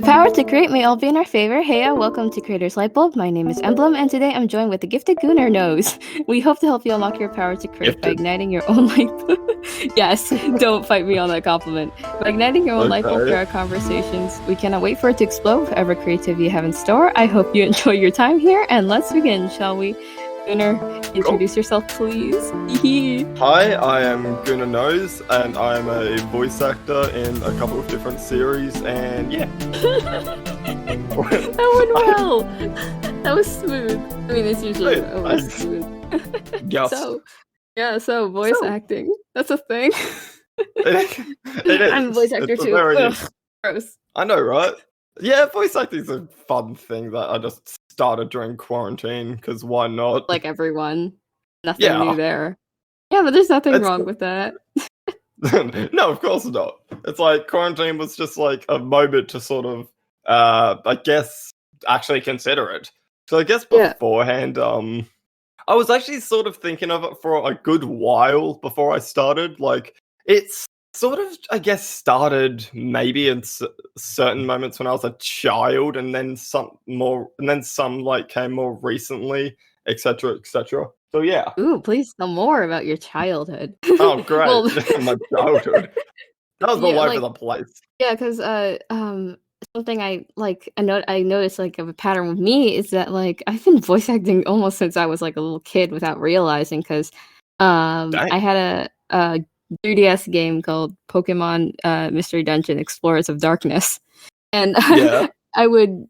power to create may all be in our favor. Heya, welcome to Creator's Lightbulb. My name is Emblem, and today I'm joined with the gifted Gooner Nose. We hope to help you unlock your power to create by igniting your own light bulb. Yes, don't fight me on that compliment. By igniting your own light bulb through our conversations, we cannot wait for it to explode. Whatever creativity you have in store, I hope you enjoy your time here, and let's begin, shall we? Gooner, introduce yourself, please. Hi, I am Gooner Nose, and I am a voice actor in a couple of different series, and yeah. That went well. That was smooth. I mean, it's usually always smooth. Yes. So voice acting. That's a thing. It is. I'm a voice actor too. Gross. I know, right? Yeah, voice acting is a fun thing that I just started during quarantine, because why not? Like everyone. Nothing new there. Yeah, but there's nothing wrong with that. No, of course not. It's like quarantine was just like a moment to sort of, I guess, actually consider it. So I guess beforehand, I was actually sort of thinking of it for a good while before I started. Like, it's sort of, I guess, started maybe in certain moments when I was a child, and then some like came more recently, etc., etc. So yeah. Ooh, please tell more about your childhood. Oh, great! My childhood. That was all over the place. Yeah, because something I noticed like of a pattern with me is that like I've been voice acting almost since I was like a little kid without realizing, because I had a 3DS game called Pokemon Mystery Dungeon Explorers of Darkness, and I would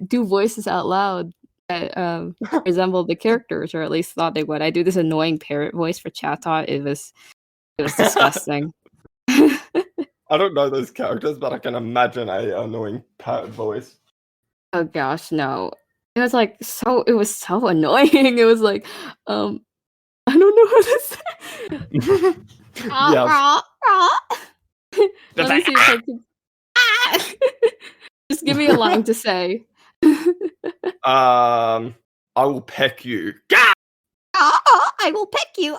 do voices out loud that resembled the characters, or at least thought they would. I do this annoying parrot voice for Chatot. It was disgusting. I don't know those characters, but I can imagine a annoying parrot voice. Oh gosh, no. It was like it was so annoying. It was like, I don't know how to say. Let me see if I can. Just give me a line to say. I will peck you. I will peck you.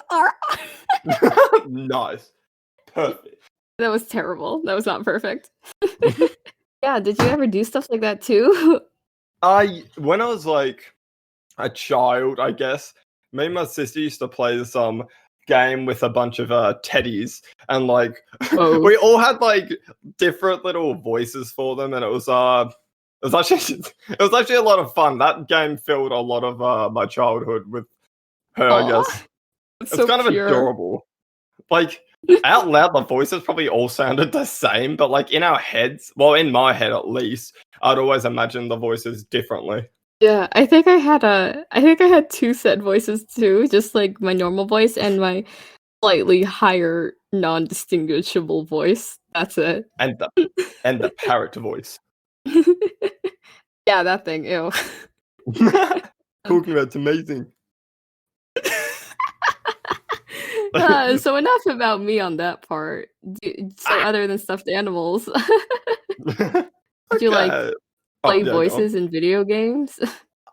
Nice. Perfect. That was terrible. That was not perfect. Yeah, did you ever do stuff like that too? When I was like a child, I guess, me and my sister used to play this game with a bunch of teddies, and like we all had like different little voices for them, and it was actually a lot of fun. That game filled a lot of my childhood with her. I guess it's so kind of adorable. Like, out loud, the voices probably all sounded the same, but like in our heads, well, in my head at least, I'd always imagine the voices differently. Yeah, I think I had two set voices too, just like my normal voice and my slightly higher, non-distinguishable voice. That's it. And the parrot voice. Yeah, that thing. Ew. Talking about, it's amazing. So enough about me on that part. Other than stuffed animals, did you like play voices in video games?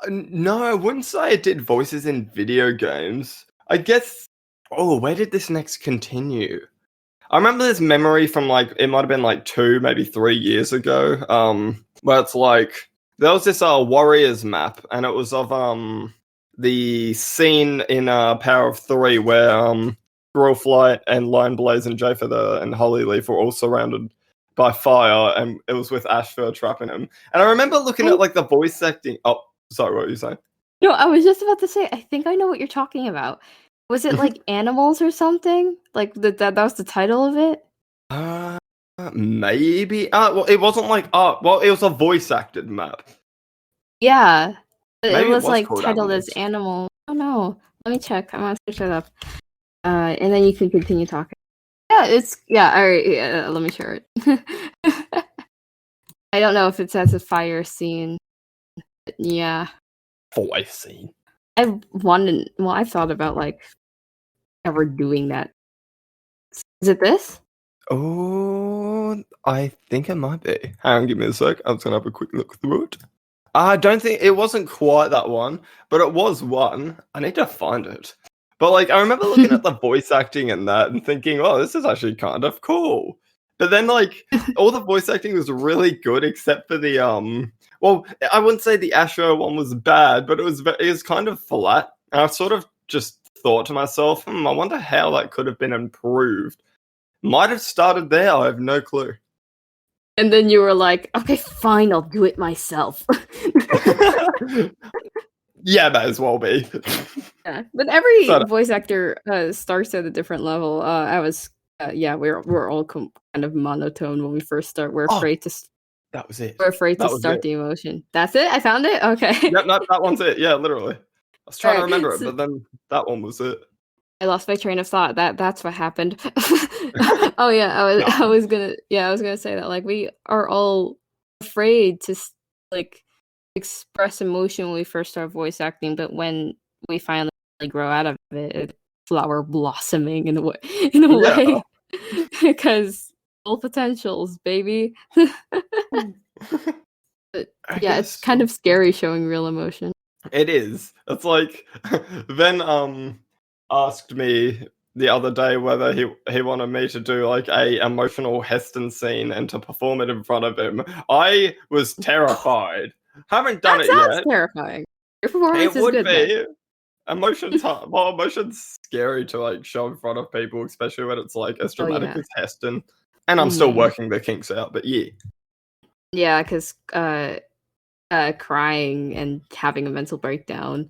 No, I wouldn't say I did voices in video games. I guess. Oh, where did this next continue? I remember this memory from like, it might have been like 2, maybe 3 years ago. Where it's like there was this Warriors map, and it was of the scene in Power of 3 where Growlflight and Lion Blaze and Jayfeather and Holy Leaf were all surrounded by fire, and it was with Ashfur trapping him. And I remember looking at like the voice acting. Oh, sorry, what were you saying? No, I was just about to say, I think I know what you're talking about. Was it like animals or something? Like that was the title of it? Maybe. Well, it wasn't like well, it was a voice acted map. Yeah. Maybe it was like Animals. titled as Animal. Oh no. Let me check. I'm gonna search that up. And then you can continue talking. Yeah, alright, let me share it. I don't know if it says a fire scene. But yeah. Voice scene. I've thought about like ever doing that. Is it this? Oh, I think it might be. Hang on, give me a sec. I'm just gonna have a quick look through it. I don't think it wasn't quite that one, but it was one. I need to find it. But like, I remember looking at the voice acting in that and thinking, oh, this is actually kind of cool. But then, like, all the voice acting was really good except for the well, I wouldn't say the Asher one was bad, but it was kind of flat. And I sort of just thought to myself, I wonder how that could have been improved. Might have started there. I have no clue. And then you were like, okay, fine, I'll do it myself. Yeah, may as well be. Yeah, but every voice actor starts at a different level. We're all kind of monotone when we first start. We're afraid to. That was it. We're afraid to start the emotion. That's it. I found it. Okay. Yep, no, that one's it. Yeah, literally. I was trying to remember it, but then that one was it. I lost my train of thought. That's what happened. Oh yeah, I was gonna say that, like, we are all afraid to like express emotion when we first start voice acting, but when we finally grow out of it, it's flower blossoming in a way, because all potentials, baby. But, yeah, it's kind of scary showing real emotion. It is. It's like Ven asked me the other day whether he wanted me to do like a emotional Heston scene and to perform it in front of him. I was terrified. Haven't done it yet. That's terrifying. Your performance is good. Then. Emotion's scary to like show in front of people, especially when it's like as dramatic as Heston. And I'm still working the kinks out, but yeah. Yeah, because crying and having a mental breakdown,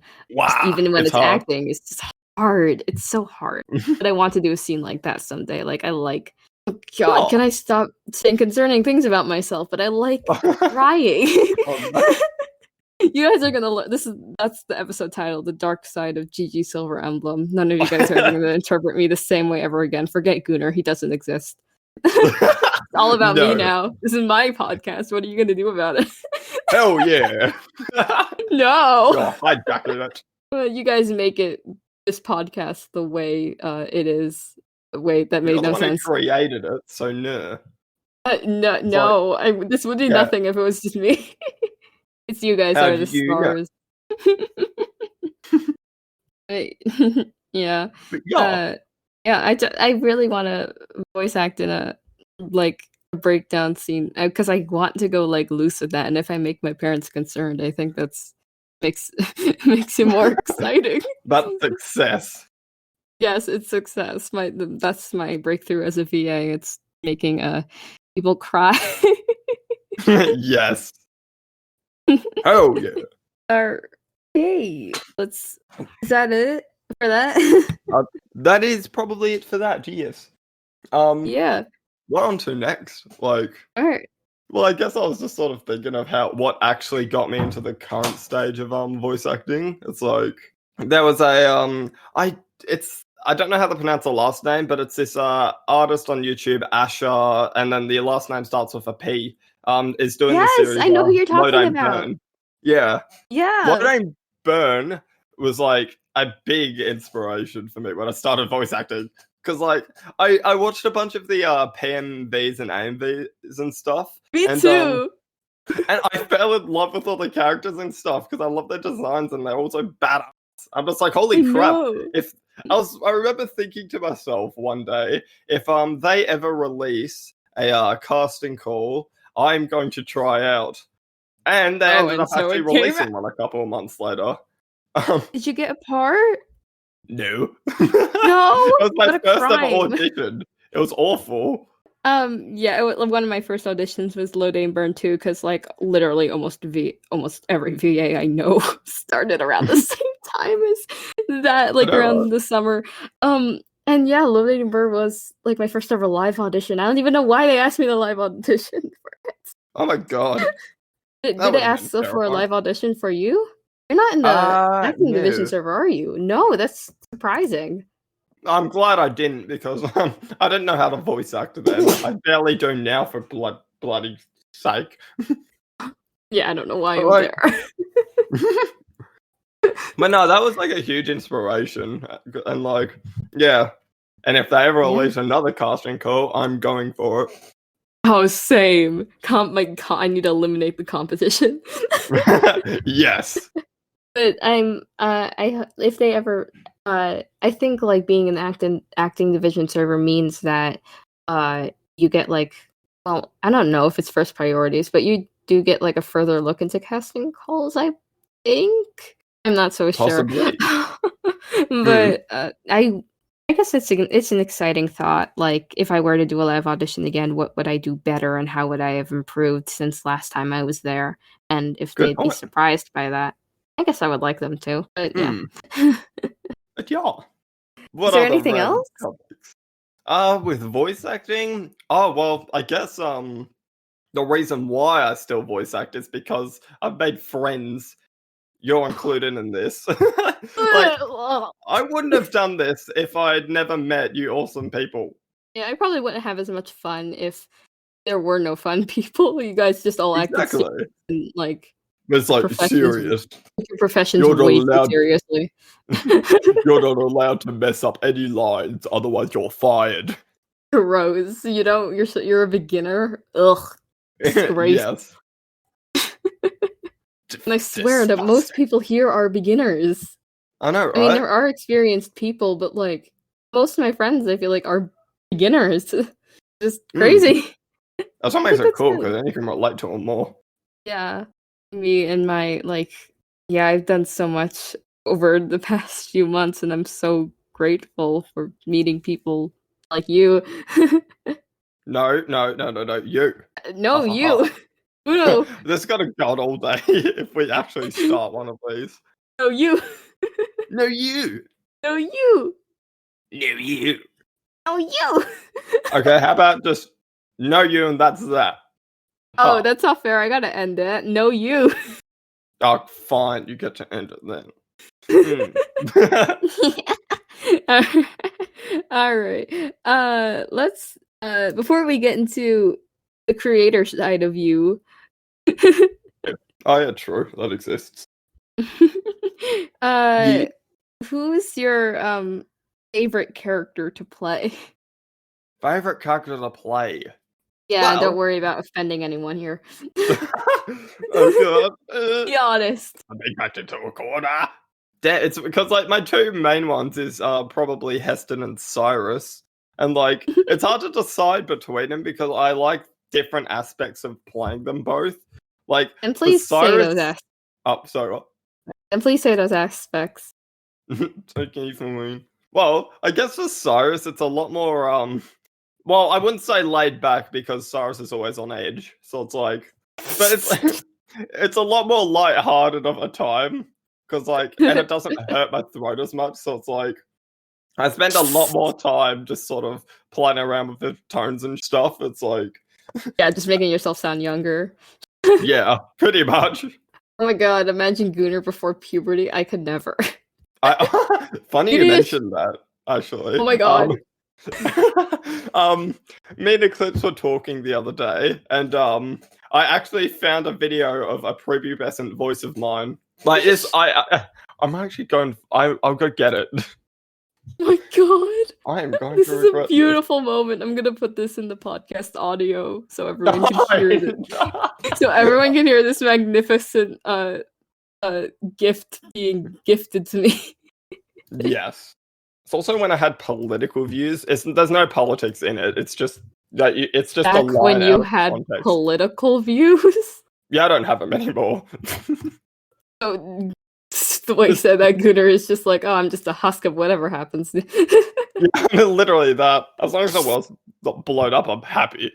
even when it's acting, it's just hard. It's so hard. But I want to do a scene like that someday. Like, oh God, can I stop saying concerning things about myself? But I like crying. You guys are gonna that's the episode title, The Dark Side of GG Silver Emblem. None of you guys are gonna interpret me the same way ever again. Forget Gunnar, he doesn't exist. It's all about me now. This is my podcast. What are you gonna do about it? Hell yeah. No. Hijacking it. You guys make it this podcast the way it is. The way that made no sense. Created it, so no. This would do nothing if it was just me. It's you guys are the stars. Yeah. I really want to voice act in a breakdown scene because I want to go like loose with that, and if I make my parents concerned, I think that's makes it more exciting. That's success. Yes, it's success. That's my breakthrough as a VA. It's making people cry. Yes. Oh yeah. Okay. Is that it for that? That is probably it for that. Yes. Yeah. What on to next? Like. All right. Well, I guess I was just sort of thinking of what actually got me into the current stage of voice acting. It's like there was a I don't know how to pronounce the last name, but it's this artist on YouTube, Asher, and then the last name starts with a P. Is doing the series. Yes, I know who you're talking about. Burn. Yeah. Yeah. Lodane Burn was like a big inspiration for me when I started voice acting. Because like I watched a bunch of the PMVs and AMVs and stuff. Me too. And I fell in love with all the characters and stuff because I love their designs and they're also badass. I'm just like, holy crap! I remember thinking to myself one day, if they ever release a casting call, I'm going to try out. And they ended up actually releasing one a couple of months later. Did you get a part? No. No. It was my first ever audition. It was awful. One of my first auditions was Lodane Burn 2 because like literally almost every VA I know started around the same time as that, like around the summer. And yeah, Lodane Burn was like my first ever live audition. I don't even know why they asked me the live audition for it. Oh my god. Did they ask for a live audition for you? You're not in the acting division server, are you? No, that's surprising. I'm glad I didn't because I didn't know how to voice act then. I barely do now for bloody sake. Yeah, I don't know why I'm there. But no, that was like a huge inspiration. And like, yeah. And if they ever release another casting call, I'm going for it. Oh, same. I need to eliminate the competition. Yes. But if they ever, I think like being in the acting division server means that you get like, well, I don't know if it's first priorities, but you do get like a further look into casting calls, I think. I'm not so sure. Possibly. But I guess it's an exciting thought. Like, if I were to do a live audition again, what would I do better and how would I have improved since last time I was there? And if Good they'd be point. surprised by that, I guess I would like them to. But yeah. But yeah. What Is there other anything random else? topics? With voice acting? Oh, well, I guess the reason why I still voice act is because I've made friends. You're included in this. Like, I wouldn't have done this if I'd never met you awesome people. Yeah, I probably wouldn't have as much fun if there were no fun people. You guys just all acted Exactly. and, like, It's like serious. your professions You're not way too allowed. seriously. You're not allowed to mess up any lines, otherwise you're fired. Gross. You know, you're a beginner. Ugh. Disgrace. Yes. And I swear that most people here are beginners. I know, right? I mean, there are experienced people, but like most of my friends, I feel like are beginners. Just crazy. That's what makes it cool, because then you can relate to them more. Yeah. Me and my, like, yeah, I've done so much over the past few months, and I'm so grateful for meeting people like you. No, you. No, you. Uno. This is gonna go on all day if we actually start one of these. No, you. No, you. No, you. No, you. No, you. Okay, how about just no, you, and that's that. Oh, that's not fair. I gotta end it. No, you. Oh, fine. You get to end it then. All right. Let's before we get into the creator side of you. Oh yeah, true. That exists. Who's your favorite character to play? Favorite character to play? Yeah, don't worry about offending anyone here. Oh god. Be honest. I'm being backed into a corner. It's because like my two main ones is probably Heston and Cyrus. And like it's hard to decide between them because I like different aspects of playing them both. Like, and please Cyrus... say those aspects. Oh, sorry, what? And please say those aspects. Okay, for me. Well, I guess for Cyrus, it's a lot more well, I wouldn't say laid back because Cyrus is always on edge. So it's like, but it's a lot more lighthearted of a time because like, and it doesn't hurt my throat as much. So it's like, I spend a lot more time just sort of playing around with the tones and stuff. It's like, yeah, just making yourself sound younger. Yeah, pretty much. Oh my god, imagine Gunnar before puberty. I could never. Funny you mentioned that, actually. Oh my god. Me and Eclipse were talking the other day, and I actually found a video of a prepubescent voice of mine. Like this, I'm actually going. I'll go get it. Oh my god! I am going. This is a beautiful moment. I'm gonna put this in the podcast audio so everyone can hear it. So everyone can hear this magnificent gift being gifted to me. Yes. It's also when I had political views. There's no politics in it. It's just like it's just back a line when you out of had context. Political views. Yeah, I don't have them anymore. So the way you said that, Gunnar is just like, oh, I'm just a husk of whatever happens. Yeah, literally that. As long as the world's not blown up, I'm happy.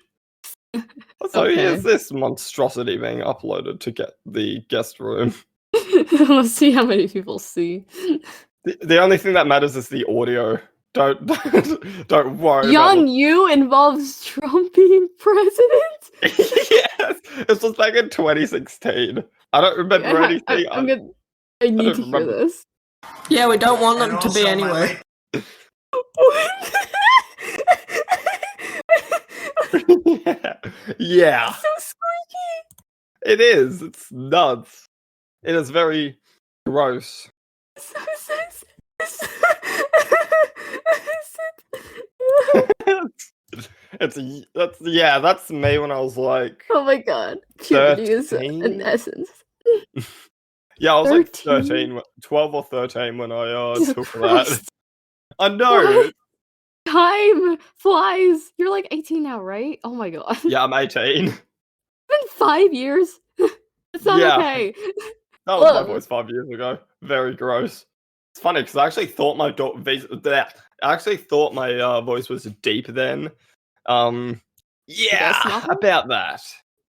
So here's this monstrosity being uploaded to get the guest room. Let's see how many people see. The only thing that matters is the audio. Don't worry. Young You involves Trump being president? Yes! This was back in 2016. I don't remember anything. I need to hear this. Yeah, we don't want them to be anyway. Yeah. It's so squeaky. It is. It's nuts. It is very gross. That's me when I was like, oh my god, puberty is an essence. Yeah, I was 13? Like 13, 12 or 13 when I took that. I know. Time flies. You're like 18 now, right? Oh my god. Yeah, I'm 18. It's been 5 years. It's not okay. That was my voice 5 years ago. Very gross. It's funny because I actually thought my voice was deep then. Yeah, about that.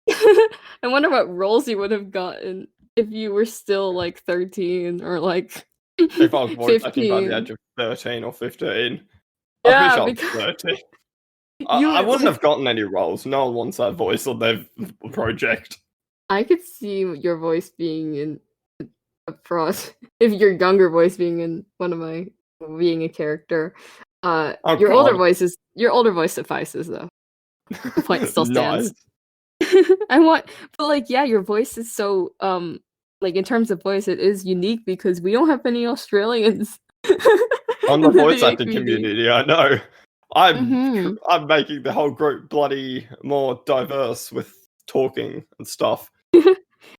I wonder what roles you would have gotten if you were still like 13 or like if I was voice acting by the age of 13 or 15. I'm pretty sure I was 13. I wouldn't have gotten any roles. No one wants that voice on their project. I could see your voice being in if your younger voice being in being a character. Your older voice suffices though. The point still stands. Nice. Your voice is so like in terms of voice, it is unique because we don't have any Australians on the voice acting community. I know. I'm making the whole group bloody more diverse with talking and stuff.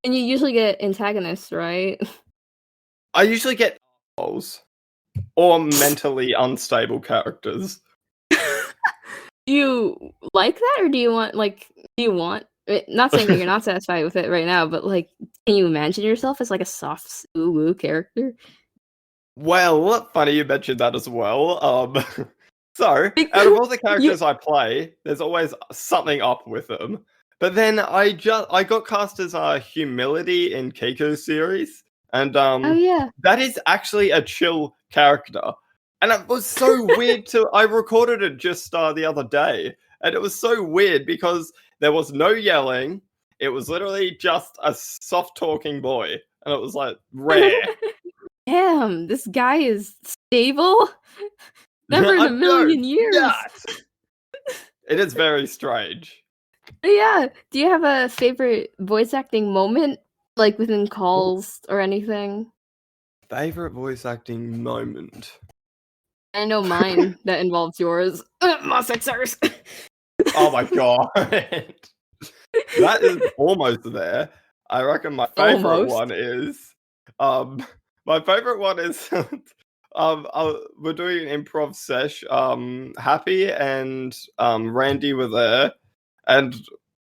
And you usually get antagonists, right? I usually get assholes or mentally unstable characters. Do you like that, or do you want not saying that you're not satisfied with it right now, but like, can you imagine yourself as like a soft woo character? Well, funny you mentioned that as well. So out of all the characters I play, there's always something up with them. But then I got cast as Humility in Kiko's series, and that is actually a chill character. And it was so weird I recorded it just the other day, and it was so weird because there was no yelling. It was literally just a soft-talking boy, and it was like rare. Damn, this guy is stable? Never in a million years. Yes. It is very strange. Yeah. Do you have a favorite voice acting moment, like within calls or anything? Favorite voice acting moment? I know mine that involves yours. Moss Xers. Oh my god. That is almost there. I reckon my favorite one is we're doing an improv sesh. Happy and Randy were there, and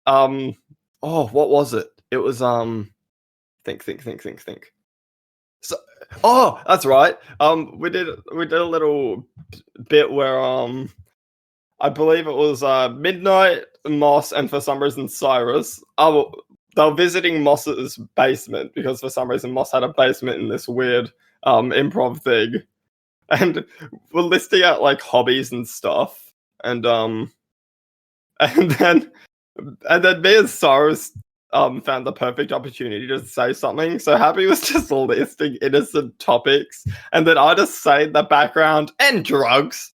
what was it? It was think. So, that's right. We did a little bit where I believe it was Midnight, Moss, and for some reason Cyrus. They were visiting Moss's basement because for some reason Moss had a basement in this weird improv thing, and we're listing out like hobbies and stuff, and then me and Cyrus found the perfect opportunity to say something. So Happy was just listing innocent topics, and then I just say in the background, and drugs,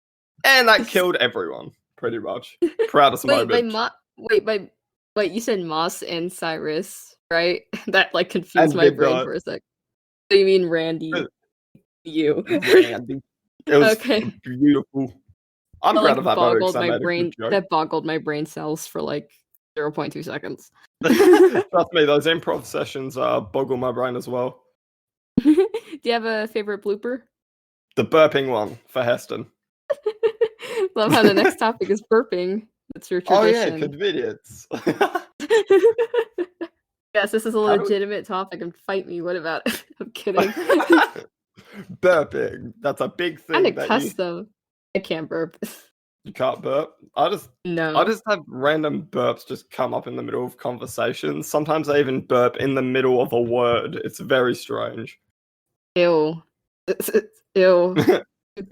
and that killed everyone pretty much. Proudest moment. Wait, you said Moss and Cyrus, right? That like confused my brain for a sec. So you mean Randy? You. Randy. It was beautiful. I'm proud of that boggled my brain. That boggled my brain cells for like 0.2 seconds. Trust me, those improv sessions boggle my brain as well. Do you have a favorite blooper? The burping one for Heston. Love how the next topic is burping. That's your tradition. Oh yeah, convenience. Yes, this is a legitimate topic, and fight me. What about it? I'm kidding. Burping. That's a big thing. Kind of custom. I can't burp. You can't burp? I just have random burps just come up in the middle of conversations. Sometimes I even burp in the middle of a word. It's very strange. Ew. Ew.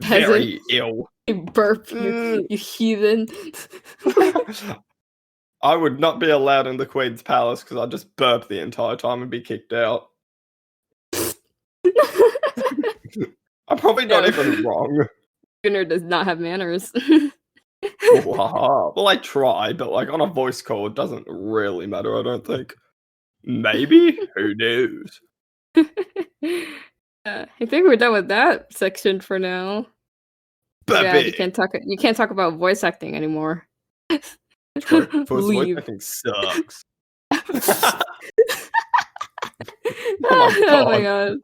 Very ill. You burp, you heathen. I would not be allowed in the Queen's Palace because I'd just burp the entire time and be kicked out. I'm probably not even wrong. Gunnar does not have manners. Well, I try, but like on a voice call, it doesn't really matter, I don't think. Maybe? Who knows? I think we're done with that section for now. Yeah, you can't talk about voice acting anymore. Voice acting sucks. Oh my god.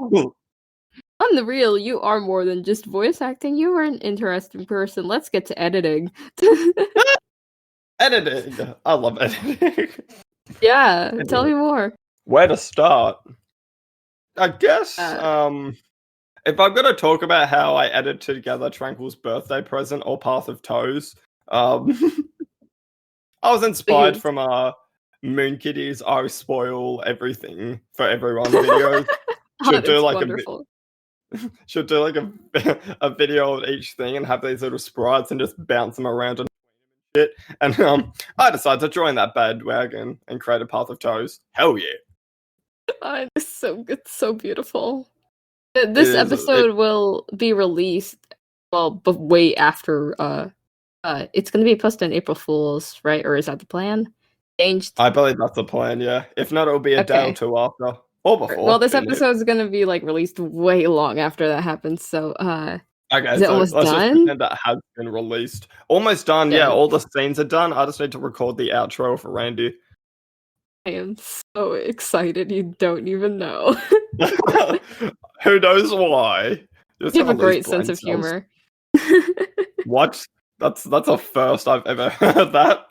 on the real, you are more than just voice acting. You are an interesting person. Let's get to editing. Editing. I love editing. Yeah, tell me more. Where to start? I guess, if I'm gonna talk about how I edited together Tranquil's birthday present or Path of Toes, I was inspired from Moon Kitty's I Spoil Everything for Everyone videos. Should do like wonderful. Should do like a video of each thing and have these little sprites and just bounce them around and shit. And I decided to join that bandwagon and create a Path of Toes. Hell yeah! It's so beautiful. This episode will be released but way after it's going to be posted on April Fool's, right? Or is that the plan? Changed? I believe that's the plan, yeah. If not, it'll be a day or two after. Or before. Well, this episode is going to be like released way long after that happens, so okay, is it almost done? Just pretend that has been released. Almost done, yeah. All the scenes are done. I just need to record the outro for Randy. I am so excited, you don't even know. Who knows why? You have a great sense of humor. What? That's a first I've ever heard that.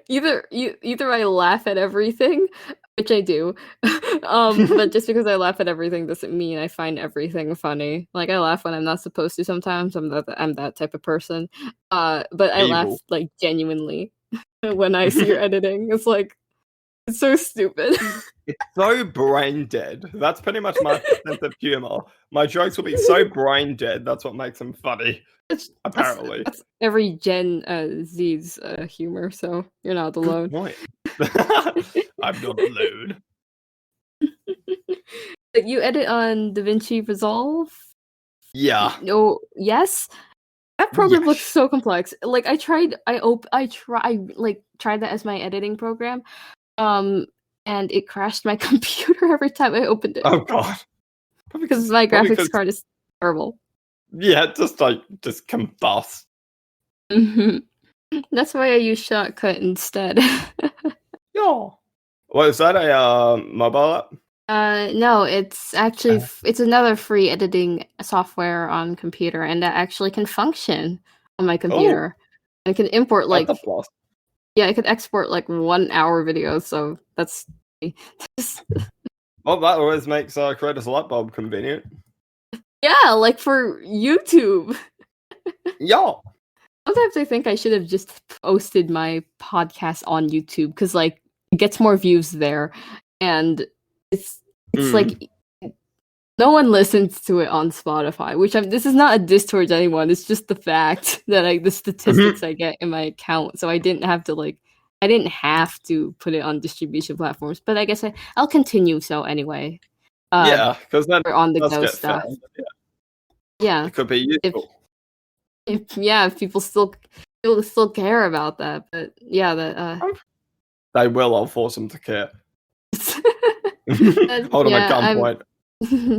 Either I laugh at everything, which I do, but just because I laugh at everything doesn't mean I find everything funny. Like, I laugh when I'm not supposed to sometimes. I'm that type of person. But I laugh like genuinely when I see your editing. It's like, it's so stupid. It's so brain dead. That's pretty much my sense of humor. My jokes will be so brain dead. That's what makes them funny. Apparently, that's every Gen Z's humor. So you're not alone. I'm not alone. You edit on DaVinci Resolve? Yeah. No. Yes. That program looks so complex. Like, I tried that as my editing program. And it crashed my computer every time I opened it. Oh god. Because my graphics card is terrible. Yeah, just combust. That's why I use Shortcut instead. Yeah. What is that, a mobile app? No, it's actually it's another free editing software on computer, and that actually can function on my computer. I can import like I could export like 1 hour videos, so that's well, that always makes creators Lightbulb convenient. Yeah, like for YouTube. Yeah. Sometimes I think I should have just posted my podcast on YouTube because like it gets more views there, and it's like no one listens to it on Spotify. Which this is not a diss towards anyone. It's just the fact that the statistics I get in my account. So I didn't have to put it on distribution platforms. But I guess I'll continue. So anyway, because then on the go stuff. Yeah, it could be useful. If people still care about that, but they will. I'll force them to care. Hold them at gunpoint.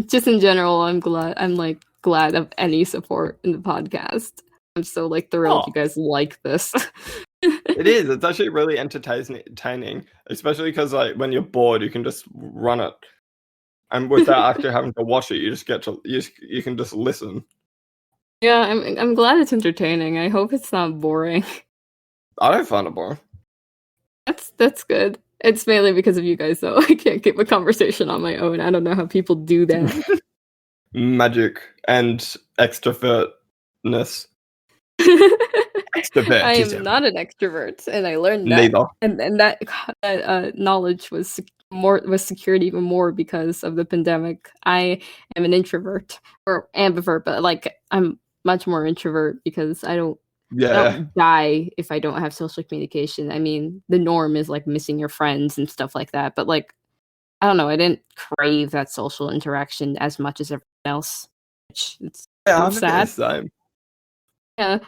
Just in general, I'm glad of any support in the podcast. I'm so like thrilled you guys like this. It is. It's actually really entertaining, especially because like when you're bored, you can just run it, and without actually having to watch it, you just get to you can just listen. Yeah, I'm glad it's entertaining. I hope it's not boring. I don't find it boring. That's good. It's mainly because of you guys, though. I can't keep a conversation on my own. I don't know how people do that. Magic and extrovertness. I am not an extrovert, and I learned that. Neither. And that knowledge was secured even more because of the pandemic. I am an introvert or ambivert, but like I'm much more introvert because I don't die if I don't have social communication. I mean, the norm is like missing your friends and stuff like that, but like I don't know, I didn't crave that social interaction as much as everyone else, which it's sad. Same. Yeah.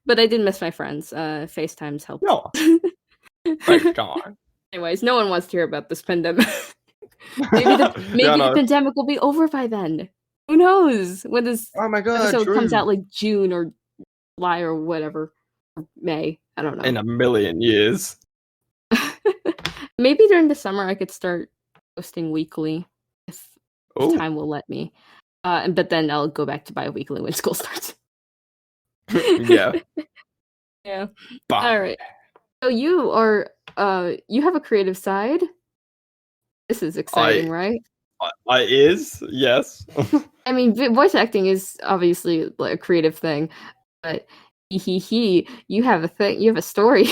But I did miss my friends. FaceTimes helped. No. Thank God. Anyways, no one wants to hear about this pandemic. maybe the pandemic will be over by then. Who knows? When this episode comes out, like June or July or whatever, or May. I don't know. In a million years. Maybe during the summer I could start posting weekly. Ooh. time will let me. But then I'll go back to bi-weekly when school starts. Yeah. Yeah. Bye. All right. So you are you have a creative side. This is exciting, right? I is, yes. I mean, voice acting is obviously like a creative thing, but you have a thing. You have a story.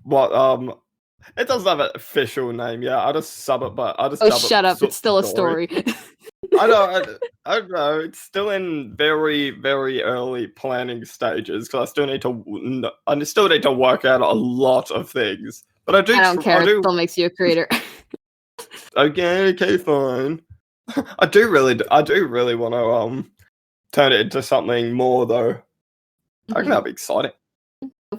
What? It doesn't have an official name yet. I just sub it, but I just. Oh, shut up! It's still a story. I don't know. It's still in very, very early planning stages because I still need to work out a lot of things. But I do. I don't care. It still makes you a creator. Okay, fine. I do really want to turn it into something more though. I think that'd be exciting.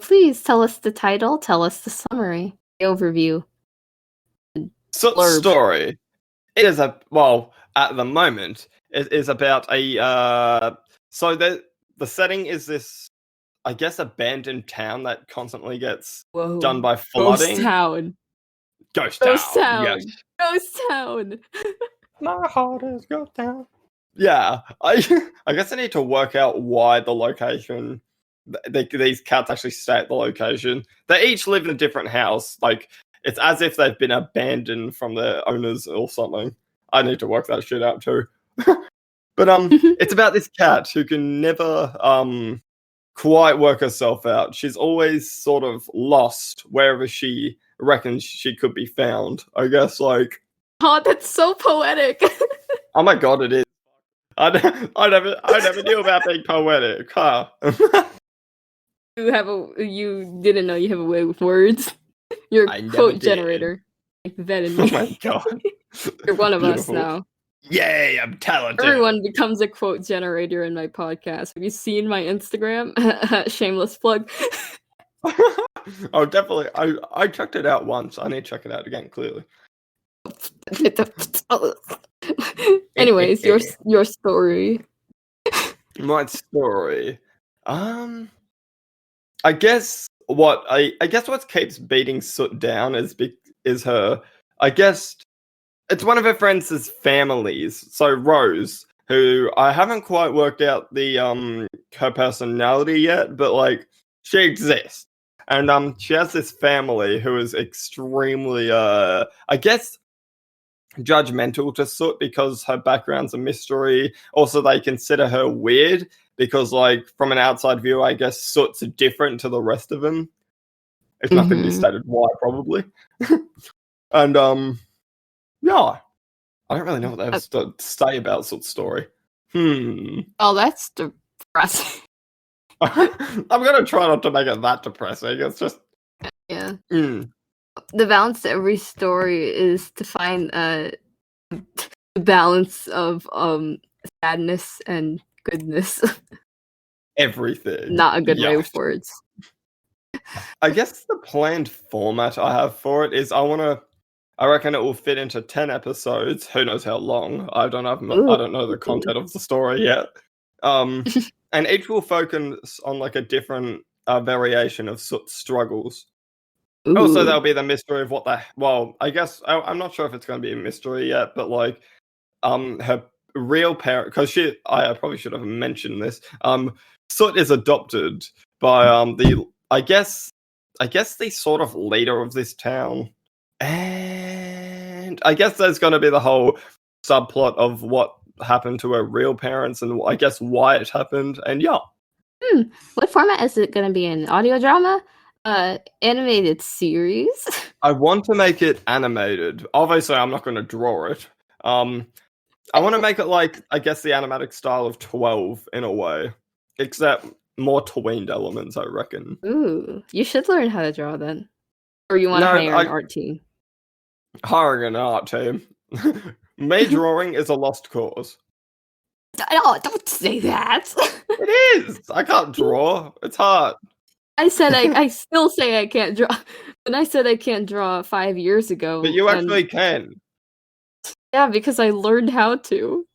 Please tell us the title. Tell us the summary, the overview. Story. It is at the moment, it is about a so the setting is this, I guess, abandoned town that constantly gets done by flooding. Ghost town. Yes. Ghost town. My heart is ghost town. Yeah, I guess I need to work out why the location. These cats actually stay at the location. They each live in a different house. Like, it's as if they've been abandoned from their owners or something. I need to work that shit out too. But it's about this cat who can never quite work herself out. She's always sort of lost wherever she reckons she could be found. I guess, like. Oh, that's so poetic. Oh my god, it is. I never knew about being poetic, huh? You didn't know you have a way with words. You're a quote generator. Like that in me. Oh my god. You're one of us now. Yay, I'm talented. Everyone becomes a quote generator in my podcast. Have you seen my Instagram? Shameless plug. Oh, definitely. I checked it out once. I need to check it out again, clearly. Anyways, your story. My story. I guess what keeps beating Soot down is her. I guess it's one of her friends' families. So Rose, who I haven't quite worked out the her personality yet, but like she exists, and she has this family who is extremely I guess judgmental to Soot because her background's a mystery. Also, they consider her weird because, like, from an outside view, I guess Soot's different to the rest of them. It's not going to be stated why, probably. And yeah, I don't really know what they have to say about Soot's story. Oh, that's depressing. I'm gonna try not to make it that depressing. It's just The balance to every story is to find the balance of sadness and goodness. Everything. Not a good way with words. I guess the planned format I have for it is I reckon it will fit into 10 episodes. Who knows how long? I don't know the content of the story yet. And each will focus on like a different variation of Soot's struggles. Ooh. Also, there'll be the mystery of I guess I'm not sure if it's going to be a mystery yet, but like, her real parent, because I probably should have mentioned this. Soot is adopted by I guess the sort of leader of this town, and I guess there's going to be the whole subplot of what happened to her real parents and I guess why it happened, and yeah. What format is it going to be in? Audio drama? Animated series? I want to make it animated. Obviously, I'm not going to draw it. I want to make it like, I guess, the animatic style of 12 in a way, except more tweened elements, I reckon. Ooh, you should learn how to draw then. Or you want to hire an art team? Hiring an art team. Me drawing is a lost cause. Oh, don't say that. It is. I can't draw. It's hard. I said I still say I can't draw. When I said I can't draw 5 years ago. But you actually can. Yeah, because I learned how to.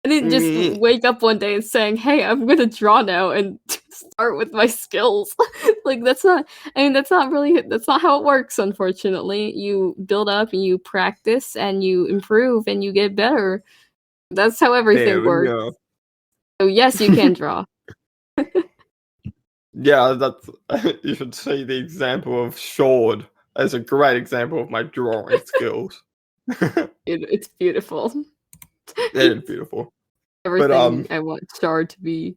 And didn't just wake up one day and saying, "Hey, I'm gonna draw now and start with my skills." Like that's not. I mean, that's not how it works. Unfortunately, you build up and you practice and you improve and you get better. That's how everything works. Go. So yes, you can draw. Yeah, that's. You should see the example of Shord as a great example of my drawing skills. It's beautiful. It is beautiful. Everything I want Shard to be.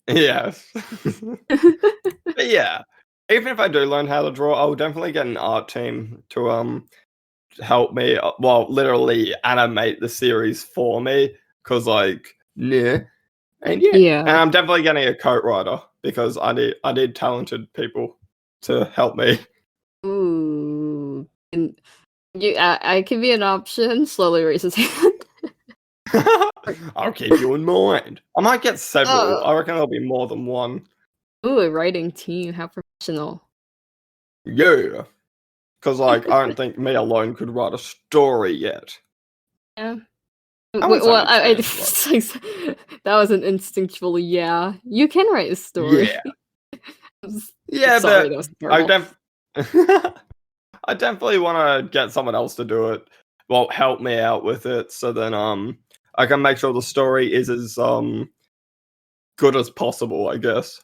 Yes. But yeah, even if I do learn how to draw, I'll definitely get an art team to help me. Well, literally animate the series for me, because and I'm definitely getting a co-writer because I need talented people to help me. Ooh, and I can be an option. Slowly raise his hand. I'll keep you in mind. I might get several. I reckon there'll be more than one. Ooh, a writing team. How professional. Yeah. Because, I don't think me alone could write a story yet. Yeah. That was an instinctual yeah. You can write a story. Yeah. Sorry, but that was I definitely want to get someone else to do it. Well, help me out with it, so then I can make sure the story is as good as possible, I guess.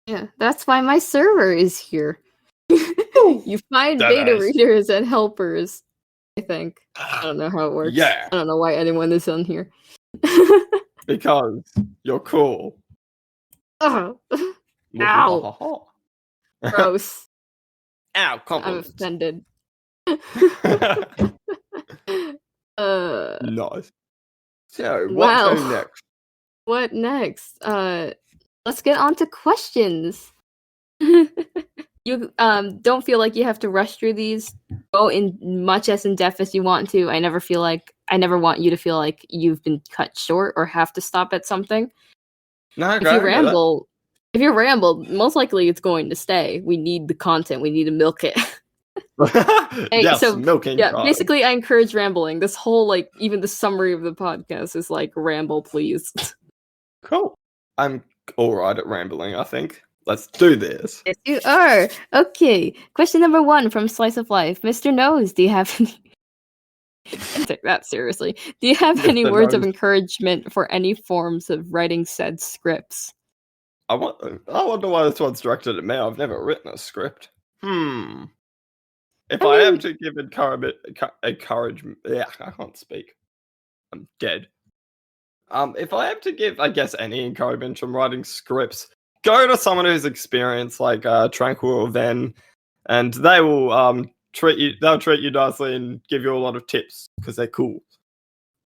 Yeah, that's why my server is here. You find beta readers and helpers, I think. I don't know how it works. Yeah. I don't know why anyone is on here. Because you're cool. Ow. Gross. Ow, compliment. I'm offended. Nice. So, what's next? What next? Let's get on to questions. You don't feel like you have to rush through these. Go in much as in depth as you want to. I never want you to feel like you've been cut short or have to stop at something. No, if you ramble, most likely it's going to stay. We need the content. We need to milk it. Yes, milking. Yeah, basically, I encourage rambling. This whole even the summary of the podcast is ramble, please. Cool. I'm all right at rambling, I think. Let's do this. Yes, you are. Okay. Question number 1 from Slice of Life. Mr. Nose, do you have any... Take that seriously. Do you have any words of encouragement for any forms of writing said scripts? I wonder why this one's directed at me. I've never written a script. If I am to give encouragement... Yeah, I can't speak. I'm dead. If I have to give, I guess, any encouragement from writing scripts, go to someone who's experienced, like Tranquil or Ven, and they will treat you nicely and give you a lot of tips because they're cool.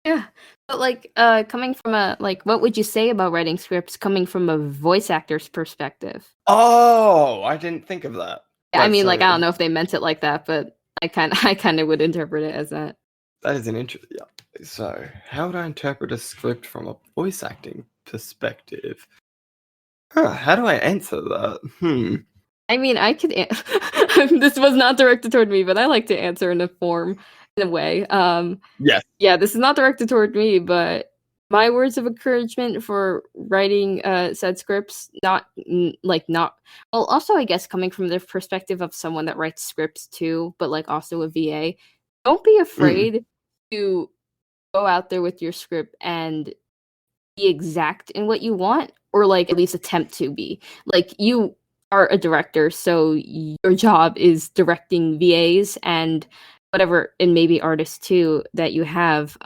Yeah, but coming from what would you say about writing scripts coming from a voice actor's perspective? Oh, I didn't think of that. I mean, I don't know if they meant it like that, but I kind of would interpret it as that. That is an interesting. Yeah. So, how would I interpret a script from a voice acting perspective? How do I answer that? I mean, I could. This was not directed toward me, but I like to answer in a way. Yes. Yeah, this is not directed toward me, but my words of encouragement for writing said scripts, not. Well, also, I guess coming from the perspective of someone that writes scripts too, but also a VA, don't be afraid to go out there with your script and be exact in what you want, or at least attempt to be. You are a director, so your job is directing VAs and whatever, and maybe artists too, that you have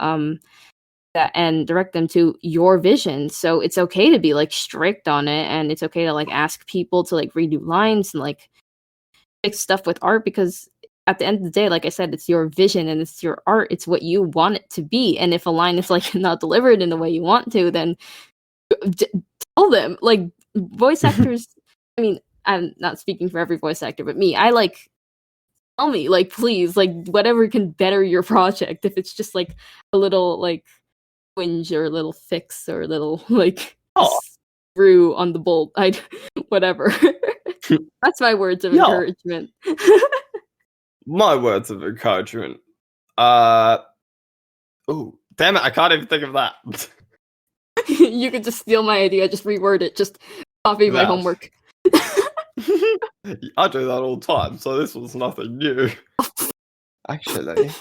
and direct them to your vision. So it's okay to be strict on it, and it's okay to ask people to redo lines and fix stuff with art, because at the end of the day, like I said, it's your vision and it's your art. It's what you want it to be. And if a line is not delivered in the way you want to, then tell them. Voice actors, I mean, I'm not speaking for every voice actor, but me, I tell me, please, whatever can better your project. If it's just a little twinge or a little fix or a little screw on the bolt, whatever. That's my words of encouragement. My words of encouragement. Oh, damn it! I can't even think of that. You could just steal my idea, just reword it, just copy my homework. I do that all the time, so this was nothing new. Actually,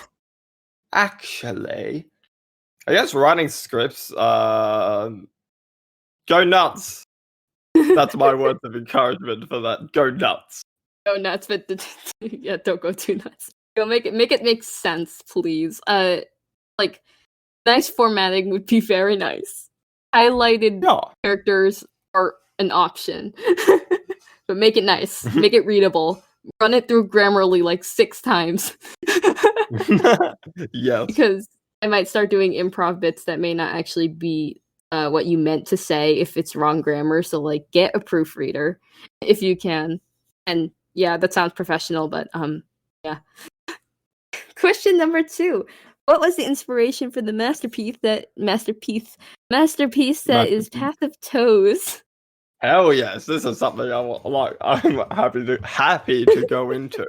I guess writing scripts, go nuts. That's my words of encouragement for that. Go nuts. Go nuts, but yeah, don't go too nuts. Go make it make sense, please. Like nice formatting would be very nice. Highlighted characters are an option, but make it nice, make it readable. Run it through Grammarly like 6 times. Yes, because I might start doing improv bits that may not actually be what you meant to say if it's wrong grammar. So like, get a proofreader if you can. And yeah, that sounds professional, but yeah. Question number 2. What was the inspiration for the masterpiece that is Path of Toes? Hell yes, this is something I'm happy to go into.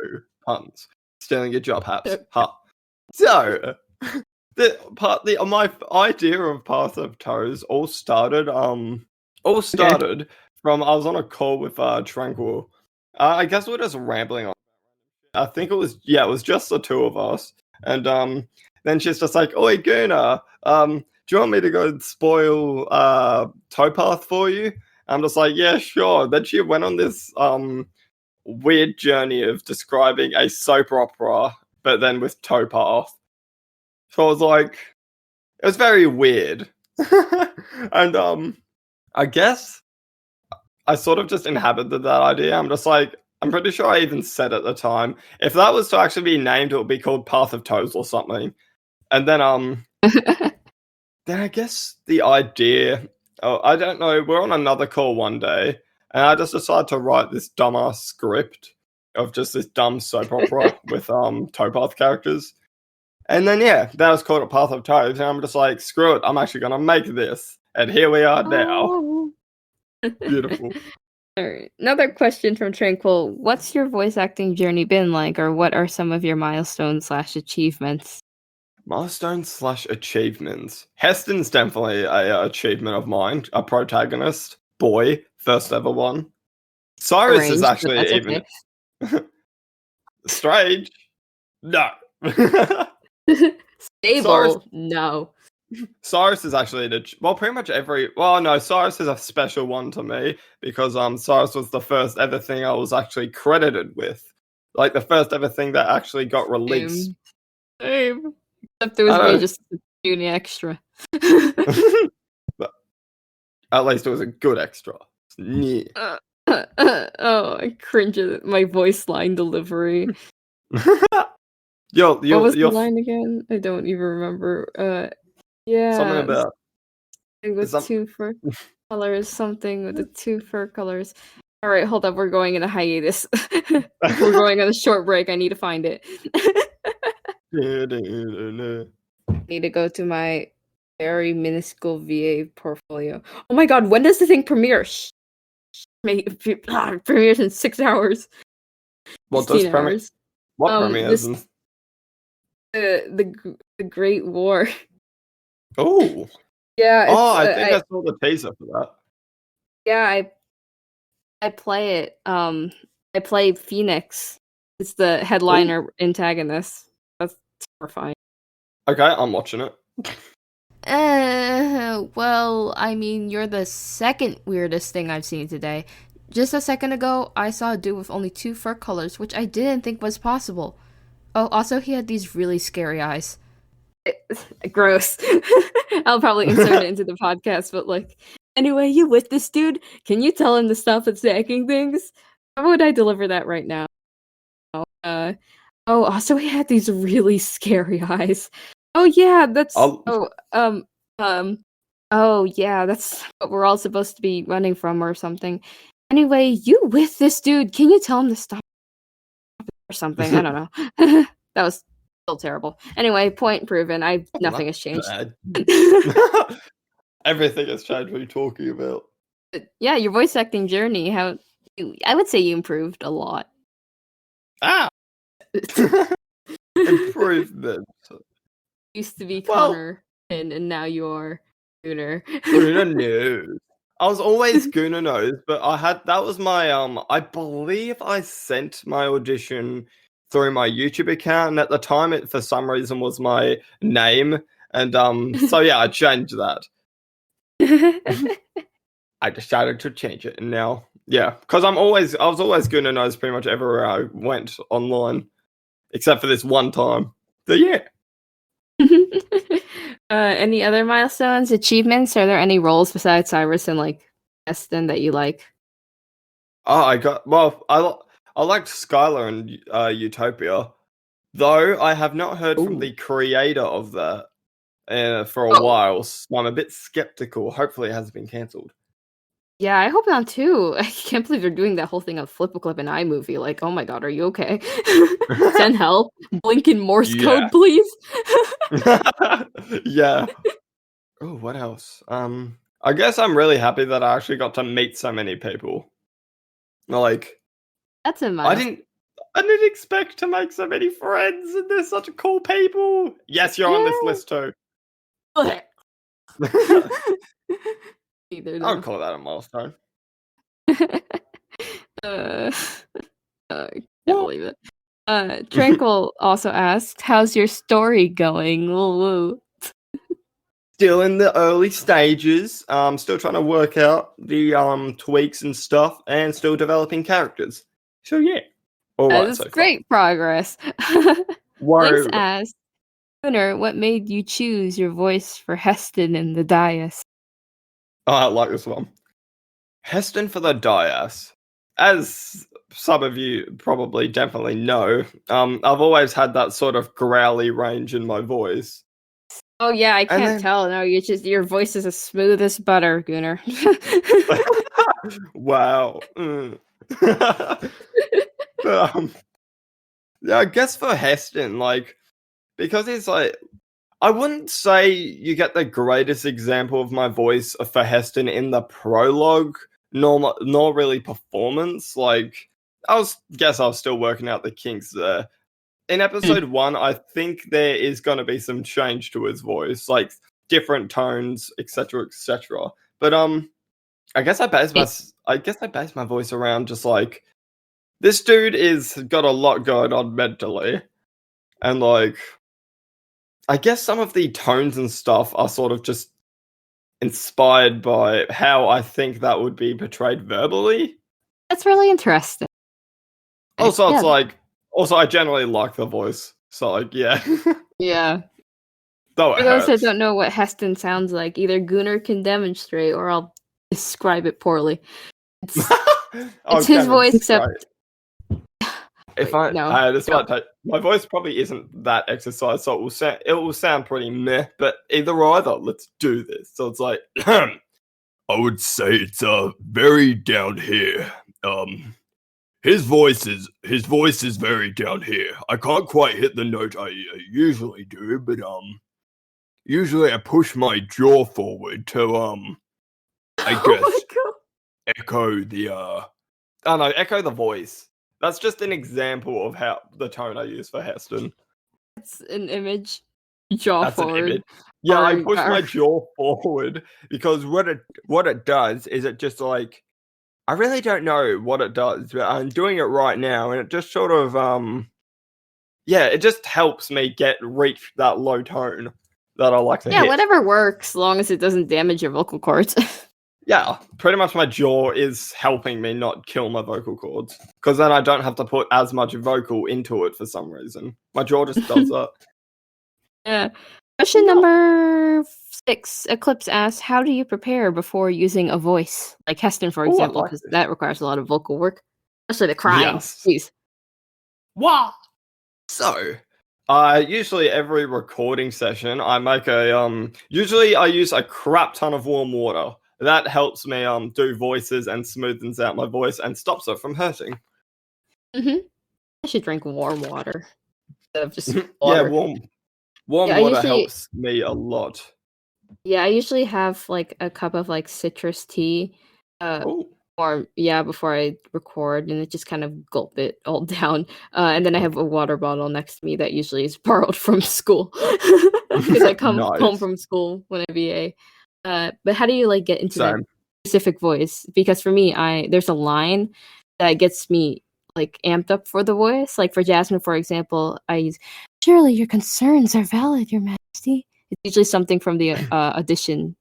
Puns. Stealing your job, Haps. Ha. So my idea of Path of Toes all started from I was on a call with Tranquil. I guess we're just rambling on. I think it was just the 2 of us. And then she's just like, "Oi, Guna, do you want me to go spoil Towpath for you?" I'm just like, "Yeah, sure." Then she went on this weird journey of describing a soap opera, but then with Towpath. So I was like, it was very weird. And I guess I sort of just inhabited that idea. I'm just like, I'm pretty sure I even said at the time, if that was to actually be named, it would be called Path of Toes or something. And then then I guess the idea, I don't know, we're on another call one day, and I just decided to write this dumbass script of just this dumb soap opera with Towpath characters. And then that was called A Path of Toes, and I'm just like, screw it, I'm actually gonna make this. And here we are now. Beautiful. Alright. Another question from Tranquil. What's your voice acting journey been like, or what are some of your milestones/achievements? Milestones/achievements. Heston's definitely a achievement of mine. A protagonist. Boy. First ever one. Cyrus Arranged, is actually even... Okay. Strange. No. Stable. No. Cyrus is actually pretty much Cyrus is a special one to me because Cyrus was the first ever thing I was actually credited with. Like the first ever thing that actually got released. Same. Except it was me just doing the extra. But at least it was a good extra. Oh, I cringe at my voice line delivery. What was the line again? I don't even remember. Yeah. Something about with 2 fur colors, something with the 2 fur colors. Alright, hold up, we're going in a hiatus. We're going on a short break, I need to find it. I need to go to my very minuscule VA portfolio. Oh my god, when does the thing premiere? It premieres in 6 hours. What does premiere? What premieres? The Great War. Oh. Yeah. I think I saw the teaser for that. Yeah, I play it. I play Phoenix. It's the headliner antagonist. That's terrifying. Okay, I'm watching it. Well, I mean, you're the second weirdest thing I've seen today. Just a second ago, I saw a dude with only 2 fur colors, which I didn't think was possible. Oh, also, he had these really scary eyes. Gross. I'll probably insert it into the podcast, but like, anyway, you with this dude? Can you tell him to stop attacking things? How would I deliver that right now? Also, he had these really scary eyes. Oh yeah, that's yeah, that's what we're all supposed to be running from or something. Anyway, you with this dude? Can you tell him to stop or something? I don't know. That was still terrible. Anyway, point proven. Nothing has changed. Everything has changed. What are you talking about? Yeah, your voice acting journey. I would say you improved a lot. Improvement. Used to be Connor, and now you are Gooner. Gooner News. I was always Gooner Nose, but that was my I believe I sent my audition through my YouTube account, and at the time it for some reason was my name, and so yeah, I changed that. I decided to change it, and now yeah, because I was always Gooner Nose pretty much everywhere I went online, except for this one time. So yeah. Any other milestones, achievements? Are there any roles besides Cyrus and like Eston that you like? Oh, I liked Skylar and Utopia, though I have not heard from the creator of that for a while, so I'm a bit skeptical. Hopefully it hasn't been cancelled. Yeah, I hope not too. I can't believe they're doing that whole thing on Flip-A-Clip and iMovie. Like, oh my god, are you okay? Send help. Blink in Morse code, please. Yeah. Oh, what else? I guess I'm really happy that I actually got to meet so many people. Like, that's a milestone. I didn't expect to make so many friends, and they're such cool people. Yes, you're on this list too. I'll call that a milestone. I can't believe it. Tranquil also asked, "How's your story going?" Woo. Still in the early stages. Still trying to work out the tweaks and stuff, and still developing characters. So yeah, all right. That's great progress. Thanks, asked, Gunnar, what made you choose your voice for Heston in the Dais? Oh, I like this one. Heston for the Dais. As some of you probably definitely know, I've always had that sort of growly range in my voice. Oh yeah, I can't tell. No, your voice is as smooth as butter, Gunnar. Wow. Yeah, I guess for Heston, like, because it's like, I wouldn't say you get the greatest example of my voice for Heston in the prologue, nor really performance. Like, I was still working out the kinks there. In episode 1, I think there is going to be some change to his voice, like different tones, etc., etc. But I guess I base my voice around just like, this dude is got a lot going on mentally, and like, I guess some of the tones and stuff are sort of just inspired by how I think that would be portrayed verbally. That's really interesting. Also, it's like, I generally like the voice, so like, yeah. Yeah. Though for those that don't know what Heston sounds like, either Gunnar can demonstrate or I'll describe it poorly. It's his voice, except if my voice probably isn't that exercised, so it will sound pretty meh. But either, let's do this. So it's like, I would say it's very down here. His voice is very down here. I can't quite hit the note I usually do, but usually I push my jaw forward to I guess echo the voice. That's just an example of how the tone I use for Heston. It's an image. Jaw forward. An image. Yeah, I push my jaw forward because what it does is it just like, I really don't know what it does, but I'm doing it right now, and it just sort of it just helps me reach that low tone that I like to hit. Yeah, whatever works, as long as it doesn't damage your vocal cords. Yeah, pretty much my jaw is helping me not kill my vocal cords, because then I don't have to put as much vocal into it for some reason. My jaw just does that. Yeah. Question number 6. Eclipse asks, how do you prepare before using a voice? Like Heston, for example, because that requires a lot of vocal work. Especially the crying. Yes. Please. Wow. So, usually every recording session, I make usually I use a crap ton of warm water. That helps me do voices and smoothens out my voice and stops it from hurting. I should drink warm water instead of just water. Yeah, warm water helps me a lot. Yeah, I usually have like a cup of like citrus tea, before I record, and it just kind of gulp it all down. And then I have a water bottle next to me that usually is borrowed from school because I come home from school when I VA. But how do you like get into that Same. specific voice? Because for me, there's a line that gets me like amped up for the voice. Like for Jasmine, for example, I use "Surely your concerns are valid, Your Majesty." It's usually something from the audition.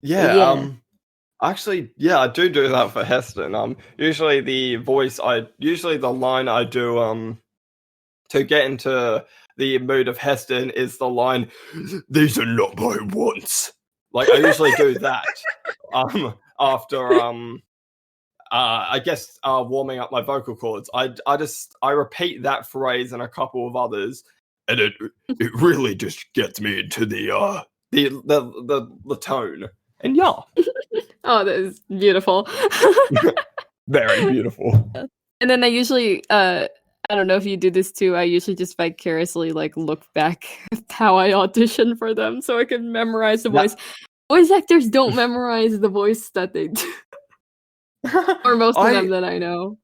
Yeah. Actually, yeah, I do that for Heston. Usually the line I do to get into the mood of Heston is the line, "These are not my wants." Like I usually do that after I guess warming up my vocal cords. I repeat that phrase and a couple of others, and it really just gets me into the tone. And yeah. Oh, that is beautiful. Very beautiful. And then I usually I don't know if you do this too. I usually just vicariously like look back at how I audition for them so I can memorize the voice. Voice actors don't memorize the voice that they do. Or most of them that I know.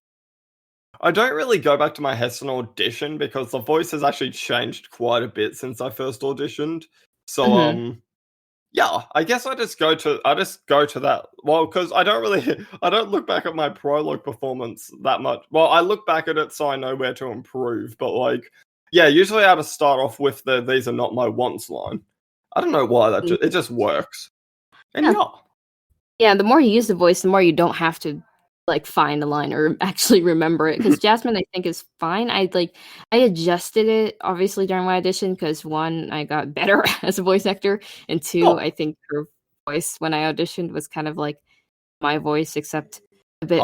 I don't really go back to my Heston audition because the voice has actually changed quite a bit since I first auditioned. So yeah, I guess I just go to that. Well, because I don't look back at my prologue performance that much. Well, I look back at it so I know where to improve. But like, yeah, usually I just start off with the "These are not my wants" line. I don't know why it just works. And yeah, the more you use the voice, the more you don't have to like find a line or actually remember it. Because Jasmine, I think, is fine. I adjusted it obviously during my audition because one, I got better as a voice actor, and two, I think her voice when I auditioned was kind of like my voice, except a bit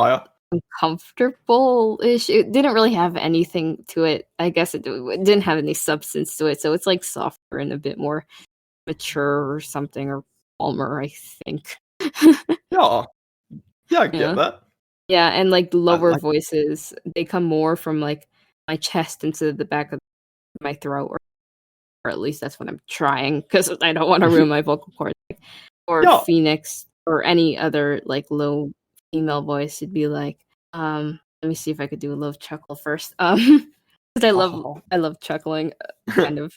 uncomfortable-ish. It didn't really have anything to it. I guess it didn't have any substance to it, so it's like softer and a bit more mature or something, or calmer, I think. Yeah, I get that. Yeah, and like lower voices, they come more from like my chest into the back of my throat, or at least that's what I'm trying, because I don't want to ruin my vocal cords. Or Phoenix, or any other like low female voice, it'd be like, let me see if I could do a little chuckle first. Because I love chuckling, kind of.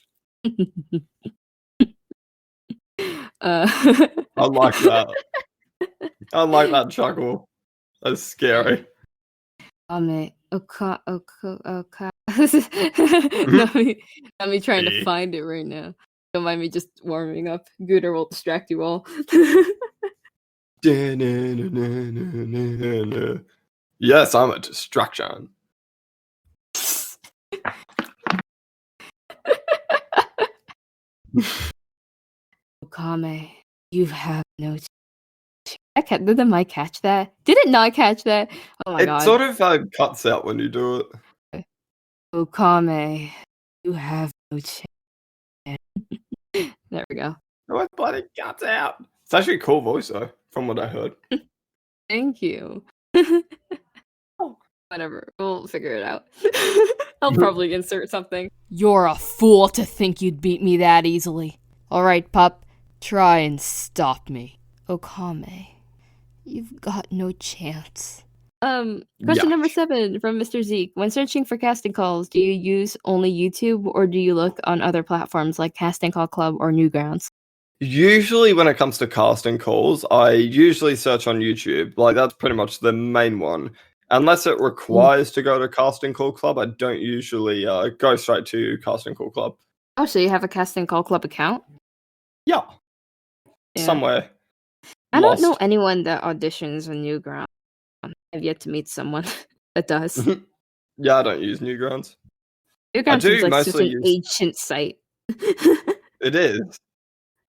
I like that. I like that chuckle. That's scary. Let me trying to find it right now. Don't mind me just warming up. Gooder will distract you all. Yes, I'm a distraction. Okame, you have no did the mic catch that? Did it not catch that? Oh my god. It sort of cuts out when you do it. Okame, you have no chance. There we go. Oh, but it cuts out. It's actually a cool voice though, from what I heard. Thank you. Whatever, we'll figure it out. I'll probably insert something. You're a fool to think you'd beat me that easily. Alright, pup, try and stop me. Okame, you've got no chance. Question number 7 from Mr. Zeke. When searching for casting calls, do you use only YouTube, or do you look on other platforms like Casting Call Club or Newgrounds? Usually when it comes to casting calls, I usually search on YouTube. Like, that's pretty much the main one. Unless it requires to go to Casting Call Club, I don't usually go straight to Casting Call Club. Oh, so you have a Casting Call Club account? Yeah. Somewhere. I don't know anyone that auditions on Newgrounds. I've yet to meet someone that does. Yeah, I don't use Newgrounds. Newgrounds is like just an ancient site. It is.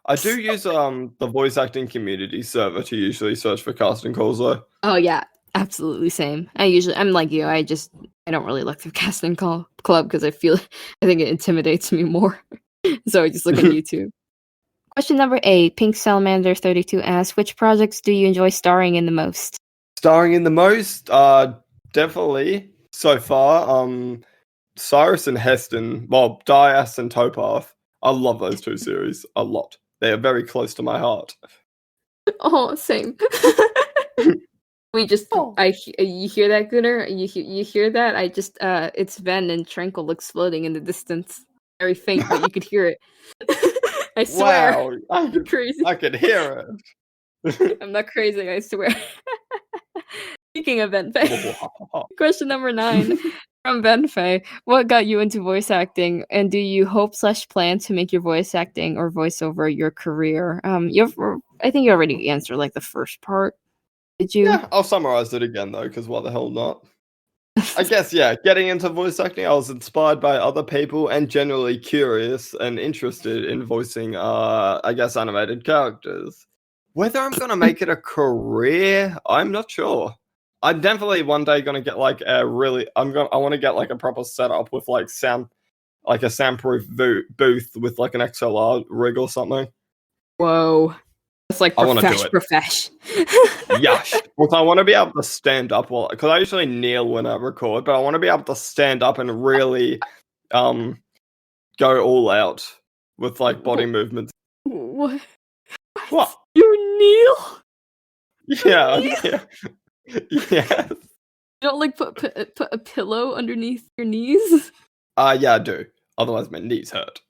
I do use the voice acting community server to usually search for casting calls though. Oh yeah, absolutely same. I'm like you. I don't really look through Casting Call Club because I think it intimidates me more. So I just look on YouTube. Question number 8. Pink Salamander 32 asks, which projects do you enjoy starring in the most? Starring in the most? Definitely so far. Cyrus and Heston, well, Dias and Topaz. I love those two series a lot. They are very close to my heart. Oh, same. We just, you hear that, Gunnar? You hear that? I just, it's Ven and Tranquil exploding in the distance. Very faint, but you could hear it. I swear. Wow, crazy. I could hear it. I'm not crazy, I swear. Speaking of Venfae, question number 9 from Venfae. What got you into voice acting, and do you hope/plan to make your voice acting or voiceover your career? I think you already answered like the first part. Did you? Yeah, I'll summarize it again though, because why the hell not? I guess, yeah, getting into voice acting, I was inspired by other people and generally curious and interested in voicing, I guess, animated characters. Whether I'm going to make it a career, I'm not sure. I'm definitely one day going to get like I want to get like a proper setup with like like a soundproof booth with like an XLR rig or something. Whoa. It's like profesh. Yes. Because I want to be able to stand up because I usually kneel when I record, but I want to be able to stand up and really go all out with like body movements. What? You kneel? Yeah. Yeah. Yeah. You don't like put a pillow underneath your knees? Yeah, I do. Otherwise my knees hurt.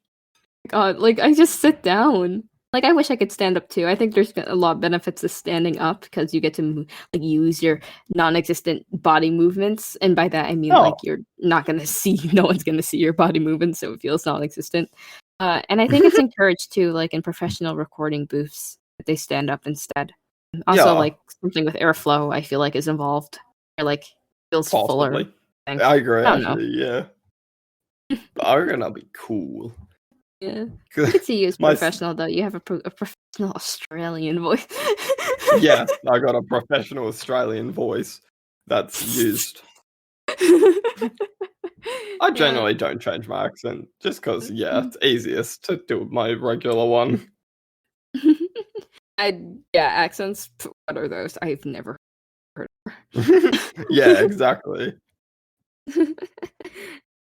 God, like I just sit down. Like I wish I could stand up too. I think there's a lot of benefits to standing up because you get to like use your non-existent body movements, and by that I mean like you're not gonna see. No one's gonna see your body movements, so it feels non-existent. And I think it's encouraged too, like in professional recording booths, that they stand up instead. Also, like something with airflow, I feel like is involved. Or like feels fuller. I agree. I don't know. Yeah. But I'm gonna be cool. Yeah, I could see you as professional though. You have a professional Australian voice. Yeah, I got a professional Australian voice that's used. I generally don't change my accent just because, it's easiest to do my regular one. Accents. What are those? I've never heard of. Yeah, exactly.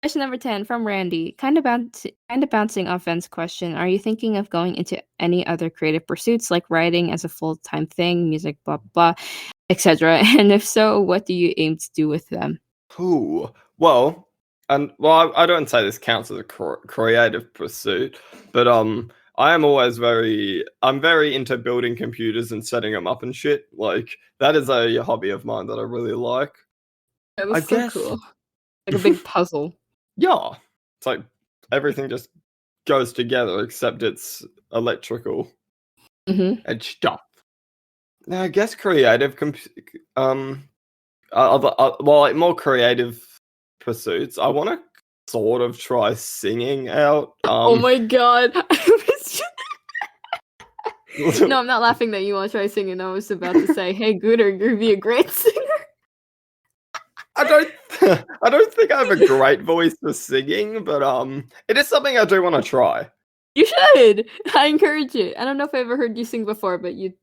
Question number 10 from Randy. Kind of bouncing off Ven's question. Are you thinking of going into any other creative pursuits like writing as a full-time thing, music, blah, blah, etc.? And if so, what do you aim to do with them? Well, I don't say this counts as a creative pursuit, but I am always I'm very into building computers and setting them up and shit. Like that is a hobby of mine that I really like. That was so cool. Like a big puzzle. Yeah. It's like everything just goes together except it's electrical and stuff. Now, I guess creative, like more creative pursuits. I want to sort of try singing out. Oh my god. No, I'm not laughing that you want to try singing. I was about to say, hey, Gooder, you'd be a great singer. I don't think I have a great voice for singing, but it is something I do want to try. You should. I encourage it. I don't know if I ever heard you sing before, but you're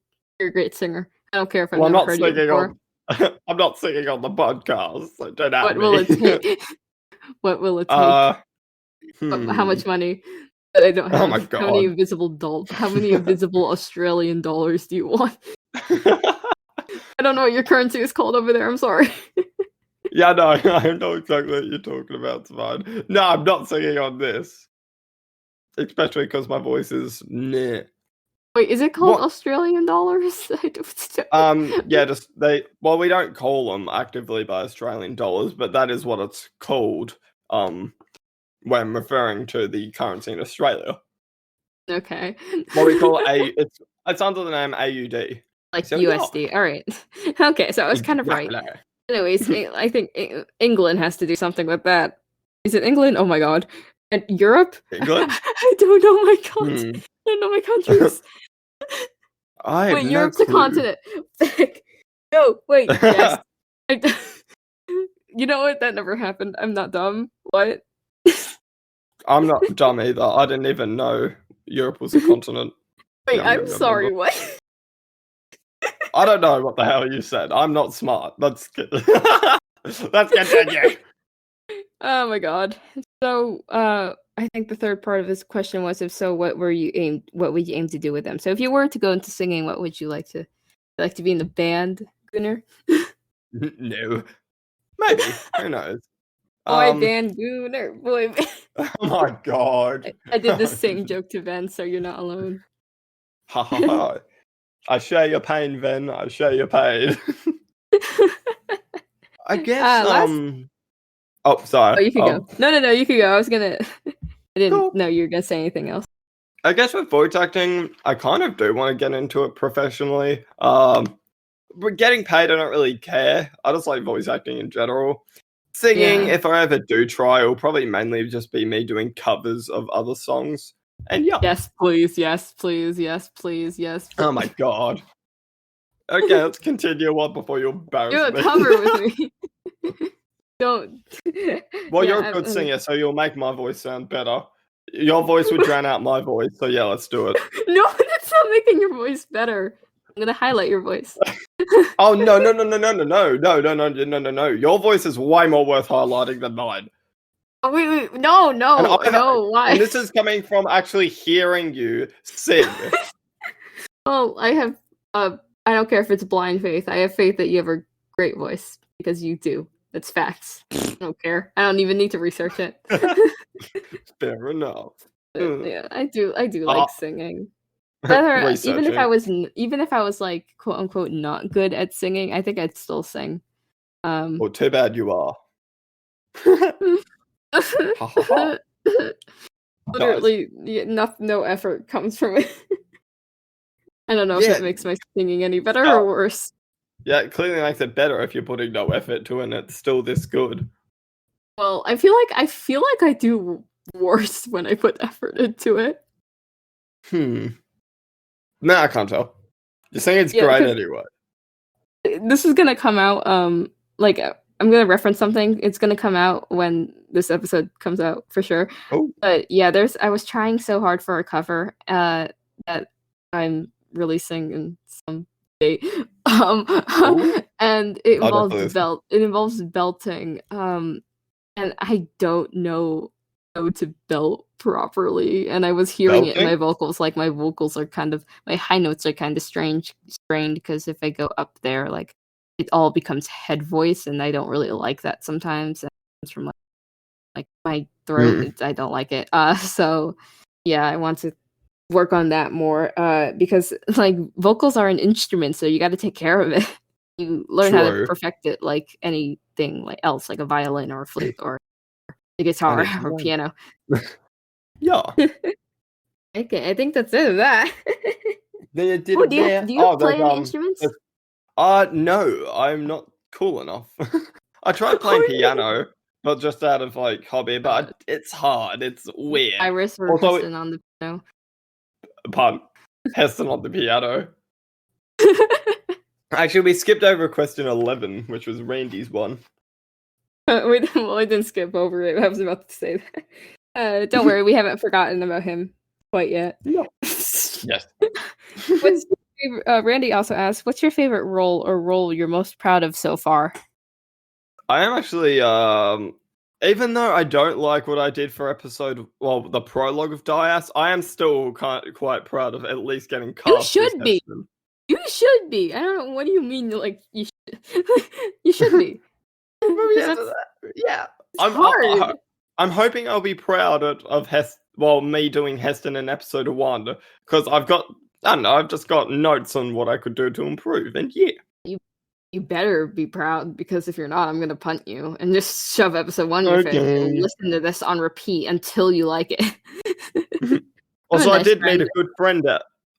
a great singer. I don't care if I've never heard you before. I'm not singing on the podcast. So don't at What will it take? What will it take? How much money? I don't have. Oh my god! How many invisible Australian dollars do you want? I don't know what your currency is called over there. I'm sorry. Yeah, no, I know exactly what you're talking about. It's fine. No, I'm not singing on this, especially because my voice is nah. Wait, is it called Australian dollars? I don't. Yeah, we don't call them actively by Australian dollars, but that is what it's called. When referring to the currency in Australia. Okay. What we call it's under the name AUD. Like so, USD. All right. Okay, so I was kind of right. Anyways, I think England has to do something with that. Is it England? Oh my god. And Europe? England? I don't know my countries. I don't know my countries. Wait, Europe's a continent. No, wait. Yes. You know what? That never happened. I'm not dumb. What? I'm not dumb either. I didn't even know Europe was a continent. Wait, I'm sorry. What? I don't know what the hell you said. I'm not smart. Let's continue. Oh my god. So, I think the third part of this question was, if so, what would you aim to do with them? So, if you were to go into singing, what would you like to be in the band, Gunnar? No, maybe. Who knows? Boy band, Gunnar. Boy band. Oh my god! I did the same joke to Ben, so you're not alone. Ha ha ha! I share your pain, Ven. I share your pain. I guess. Oh, sorry. Oh, you could go. No, you could go. I was gonna. I didn't know you were gonna say anything else. I guess with voice acting, I kind of do want to get into it professionally. But getting paid, I don't really care. I just like voice acting in general. Singing, if I ever do try, it'll probably mainly just be me doing covers of other songs. And yeah. Yes, please. Yes, please. Yes, please. Yes. Please. Oh my god. Okay, let's continue on before you embarrass me. Do a cover with me. Don't. Well, you're a good singer, so you'll make my voice sound better. Your voice would drown out my voice, so yeah, let's do it. No, that's not making your voice better. I'm gonna highlight your voice. Oh no! Your voice is way more worth highlighting than mine. Oh, wait, no, why? And this is coming from actually hearing you sing. Well, I have, I don't care if it's blind faith. I have faith that you have a great voice, because you do. That's facts. I don't care. I don't even need to research it. Fair enough. Yeah, I do like singing. Even if I was like quote unquote not good at singing, I think I'd still sing. Well, too bad you are. Literally, no effort comes from it. I don't know if that makes my singing any better or worse. Yeah, it clearly makes it better if you're putting no effort to it and it's still this good. Well, I feel like I do worse when I put effort into it. Nah, I can't tell. You're saying it's great anyway. This is gonna come out, I'm gonna reference something. It's gonna come out when this episode comes out for sure. Oh. But yeah, I was trying so hard for a cover that I'm releasing in some date. And it involves belting. And I don't know how to belt properly. And I was hearing it in my vocals. Like my vocals are my high notes are kind of strained because if I go up there, like it all becomes head voice, and I don't really like that sometimes. It comes from like my throat. I don't like it. So yeah, I want to work on that more. Because like vocals are an instrument, so you got to take care of it. You learn how to perfect it like anything like else, like a violin or a flute or a guitar or piano. Yeah. Okay, I think that's it of that. Do you play any instruments? No, I'm not cool enough. I tried playing piano, but just out of like hobby, but it's hard. It's weird. Iris or Heston on the piano? Pardon. Heston on the piano. Actually, we skipped over question 11, which was Randy's one. I didn't skip over it. I was about to say that. Don't worry, we haven't forgotten about him quite yet. No. Yes. Randy also asked, what's your favorite role or role you're most proud of so far? I am actually, even though I don't like what I did for the prologue of Dias, I am still quite proud of at least getting cast. You should be. You should be. I don't know. What do you mean? Like you should? You should be. Yeah. I'm hoping I'll be proud of me doing Heston in episode 1 because I've just got notes on what I could do to improve, and yeah. You better be proud, because if you're not, I'm gonna punt you and just shove episode 1 in your face and listen to this on repeat until you like it. Also, I did meet a good friend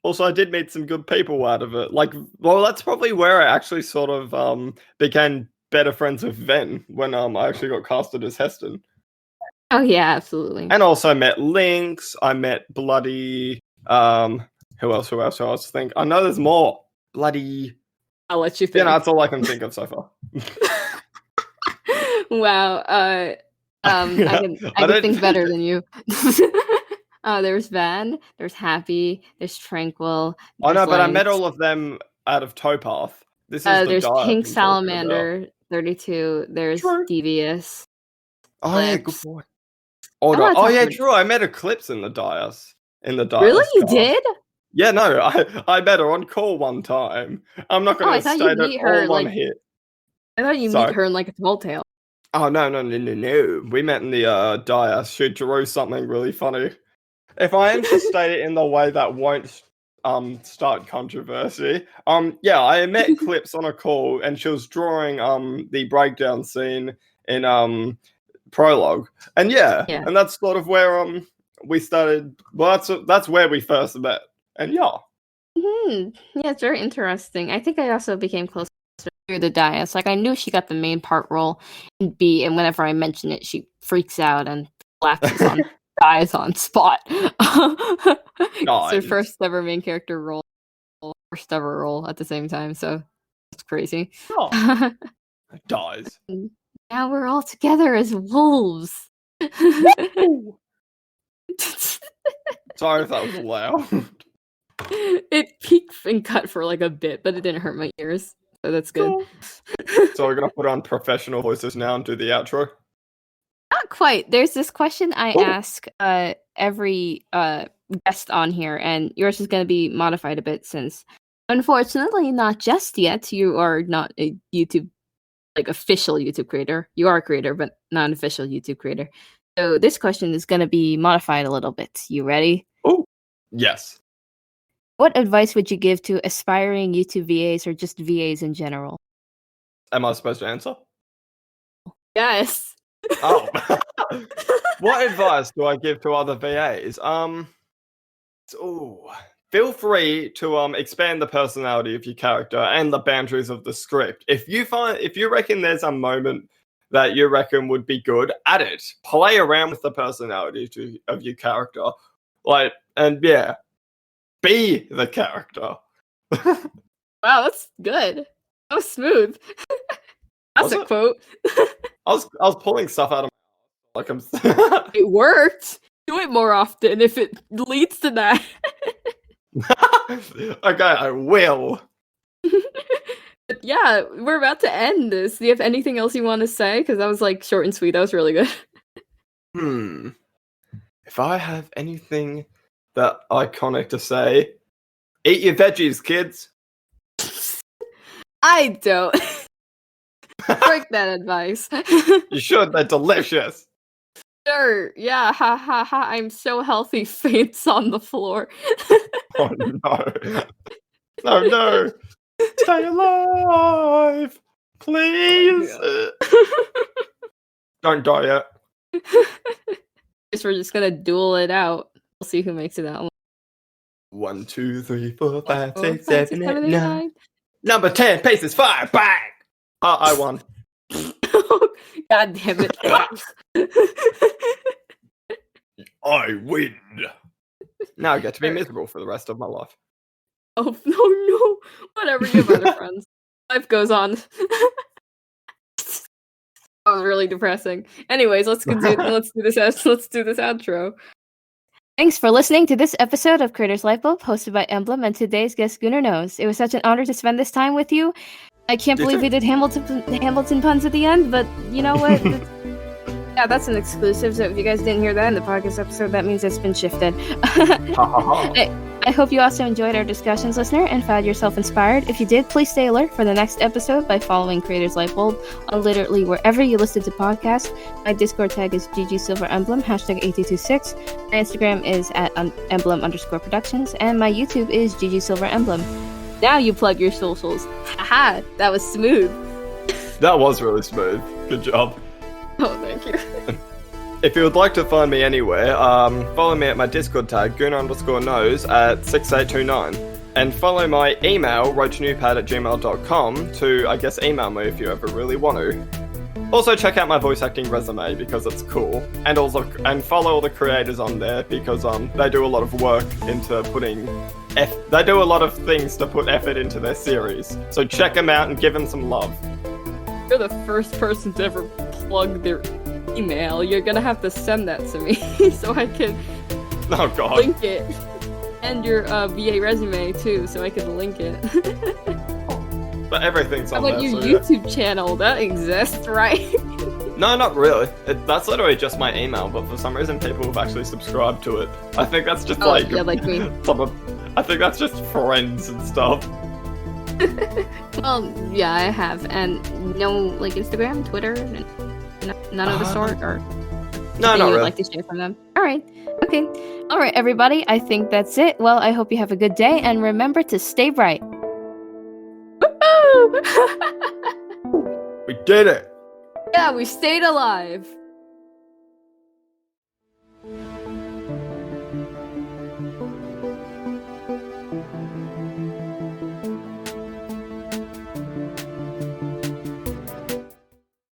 Also, I did meet some good people out of it. That's probably where I actually sort of became better friends with Ven when I actually got casted as Heston. Oh yeah, absolutely. And also met Lynx. I met Bloody. Who else? Think I know there's more. Bloody. I'll let you think. Yeah, that's all I can think of so far. Wow. I can think better than you. There's Van, there's Happy, there's Tranquil. Oh no, but I met all of them out of Towpath. This is there's Pink Salamander, 32. There's Devious. Oh yeah, good boy. Oh yeah, true. I met Eclipse in the Dias. Really, you did? Yeah, no, I met her on call one time. I'm not going to state it all on here. I thought you meet her in like a tall tale. Oh no. We met in the Dias. She drew something really funny. If I am to state it in the way that won't start controversy. Yeah, I met Clips on a call, and she was drawing the breakdown scene in Prologue, and and that's sort of where we started. Well, that's where we first met, and yeah. Yeah, it's very interesting. I think I also became closer through the dais. Like, I knew she got the main part role in B, and whenever I mention it, she freaks out and dies on spot. It's her first ever main character role, first ever role at the same time, so it's crazy. Oh. Dies. Now we're all together as wolves. Sorry if that was loud. It peaked and cut for like a bit, but it didn't hurt my ears, so that's good. So we're gonna put on professional voices now and do the outro? Not quite. There's this question I ask every guest on here, and yours is gonna be modified a bit since, unfortunately, not just yet. You are not a YouTube, like, official YouTube creator. You are a creator, but not an official YouTube creator. So this question is gonna be modified a little bit. You ready? Oh, yes. What advice would you give to aspiring YouTube VAs or just VAs in general? Am I supposed to answer? Yes. Oh. What advice do I give to other VAs? Feel free to expand the personality of your character and the boundaries of the script. If you reckon there's a moment that you reckon would be good, add it. Play around with the personality of your character. Be the character. Wow, that's good. That was smooth. That's a quote. I was pulling stuff out of my like I'm. It worked. Do it more often if it leads to that. Okay, I will. But yeah, we're about to end this. Do you have anything else you want to say? Because that was like short and sweet. That was really good. If I have anything that iconic to say, eat your veggies, kids. I don't. Break that advice. You should. They're delicious. Sure. Yeah. Ha ha ha. I'm so healthy. Faints on the floor. Oh no. Oh no. Stay alive. Please. Don't die yet. Guess we're just gonna duel it out. We'll see who makes it out. 1, 2, 3, 4, 5, 6, 7, 8, 9. Number 10, paces 5. Bang! I won. God damn it. I win. Now I get to be miserable for the rest of my life. Oh, no. Whatever, you have other friends. Life goes on. That was really depressing. Anyways, let's do this outro. Thanks for listening to this episode of Creators Lightbulb, hosted by Emblem and today's guest Gunnar Knows. It was such an honor to spend this time with you. I can't believe we did Hamilton puns at the end, but you know what? Yeah, that's an exclusive, so if you guys didn't hear that in the podcast episode, that means it's been shifted. I hope you also enjoyed our discussions, listener, and found yourself inspired. If you did, please stay alert for the next episode by following Creators Lightbulb on literally wherever you listen to podcasts. My Discord tag is #GGSilverEmblem, #8226. My Instagram is @emblem_productions, and my YouTube is #GGSilverEmblem. Now you plug your socials. Haha, that was smooth. That was really smooth. Good job. Oh, thank you. If you would like to find me anywhere, follow me at my Discord tag, Gunnar_knows at 6829. And follow my email, roachnewpad@gmail.com to, I guess, email me if you ever really want to. Also check out my voice acting resume because it's cool. And follow all the creators on there because they do a lot of work into they do a lot of things to put effort into their series. So check them out and give them some love. You're the first person to ever plug their email. You're gonna have to send that to me so I can link it. And your VA resume too, so I can link it. But everything's on there. How about your YouTube channel? That exists, right? No, not really. That's literally just my email, but for some reason people have actually subscribed to it. I think that's just like me. I think that's just friends and stuff. Well, yeah, I have, and no, like Instagram, Twitter, none of the sort, or no, not really. Like to share from them. All right. Okay. All right, everybody. I think that's it. Well, I hope you have a good day, and remember to stay bright. We did it! Yeah, we stayed alive.